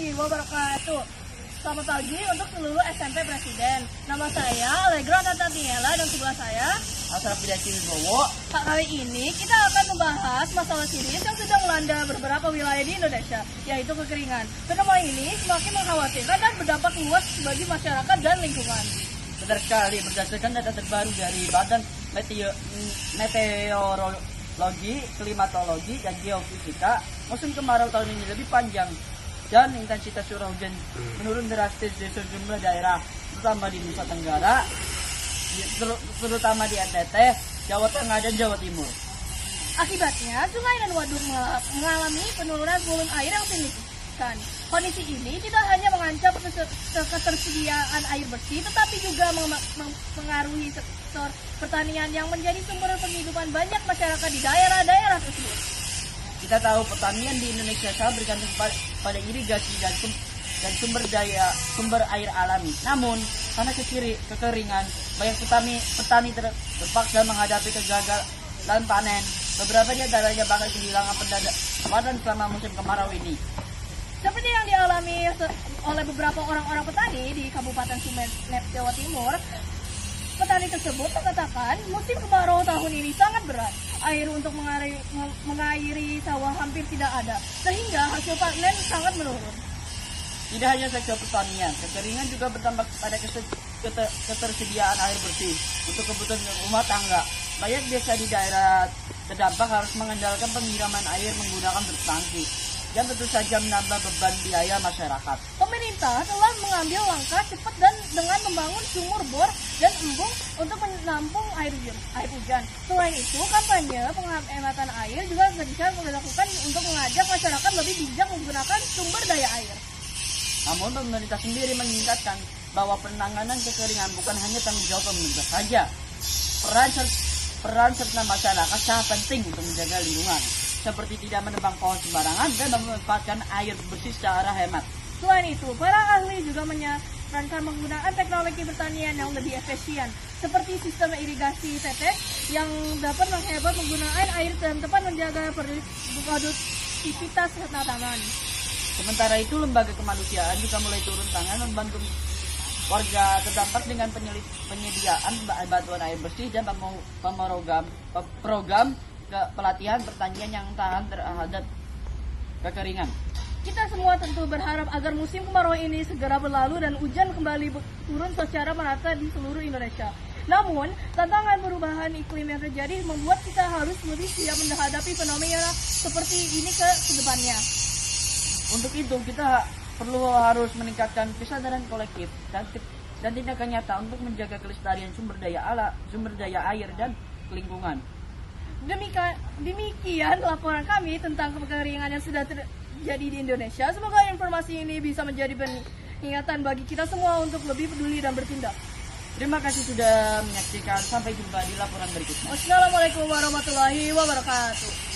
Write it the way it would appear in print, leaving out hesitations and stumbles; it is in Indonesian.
warahmatullahi wabarakatuh. Selamat pagi untuk seluruh SMP Presiden. Nama saya Allegro Tatiela dan sebelah saya Asraf Bidaki Wibowo. Pak, kali ini kita akan membahas masalah serius yang sedang melanda beberapa wilayah di Indonesia, yaitu kekeringan. Fenomena ini semakin mengkhawatirkan dan berdampak luas bagi masyarakat dan lingkungan. Benar sekali, berdasarkan data terbaru dari Badan Meteorologi, Klimatologi, dan Geofisika, musim kemarau tahun ini lebih panjang dan intensitas curah hujan menurun drastis di sejumlah daerah, terutama di Nusa Tenggara, terutama di NTT, Jawa Tengah, dan Jawa Timur. Akibatnya, sungai dan waduk mengalami penurunan volume air yang signifikan. Kondisi ini tidak hanya mengancam ketersediaan air bersih, tetapi juga mengaruhi sektor pertanian yang menjadi sumber penghidupan banyak masyarakat di daerah-daerah tersebut. Kita tahu pertanian di Indonesia sangat bergantung pada irigasi dan sumber air alami. Namun, karena kekeringan, banyak petani terpaksa menghadapi kegagalan panen. Beberapa di antaranya bahkan kehilangan pendapatan selama musim kemarau ini. Seperti yang dialami oleh beberapa orang-orang petani di Kabupaten Sumeneb, Jawa Timur, petani tersebut mengatakan musim kemarau tahun ini sangat berat. Air untuk mengairi sawah hampir tidak ada, sehingga hasil panen sangat menurun. Tidak hanya sektor pertanian, kekeringan juga berdampak pada ketersediaan air bersih untuk kebutuhan rumah tangga. Banyak desa di daerah terdampak harus mengandalkan pengiriman air menggunakan bertangki, yang tentu saja menambah beban biaya masyarakat. Pemerintah telah mengambil langkah cepat dan dengan membangun sumur bor dan embung untuk menampung air hujan. Selain itu, kampanye penghematan air juga bisa dilakukan untuk mengajak masyarakat lebih bijak menggunakan sumber daya air. Namun pemerintah sendiri mengingatkan bahwa penanganan kekeringan bukan hanya tanggung jawab pemerintah saja. Peran serta masyarakat sangat penting untuk menjaga lingkungan, seperti tidak menebang pohon sembarangan dan memanfaatkan air bersih secara hemat. Selain itu, para ahli juga menyarankan menggunakan teknologi pertanian yang lebih efisien, seperti sistem irigasi tetes yang dapat menghemat penggunaan air dan tepat menjaga produktivitas tanaman. Sementara itu, lembaga kemanusiaan juga mulai turun tangan membantu warga terdampak dengan penyediaan bantuan air bersih dan program pelatihan pertanian yang tahan terhadap kekeringan. Kita semua tentu berharap agar musim kemarau ini segera berlalu dan hujan kembali turun secara merata di seluruh Indonesia. Namun, tantangan perubahan iklim yang terjadi membuat kita harus lebih siap menghadapi fenomena seperti ini ke depannya. Untuk itu, kita harus meningkatkan kesadaran kolektif dan tindakan nyata untuk menjaga kelestarian sumber daya air dan lingkungan. Demikian laporan kami tentang kekeringan yang sudah terjadi di Indonesia. Semoga informasi ini bisa menjadi peringatan bagi kita semua untuk lebih peduli dan bertindak. Terima kasih sudah menyaksikan. Sampai jumpa di laporan berikutnya. Wassalamualaikum warahmatullahi wabarakatuh.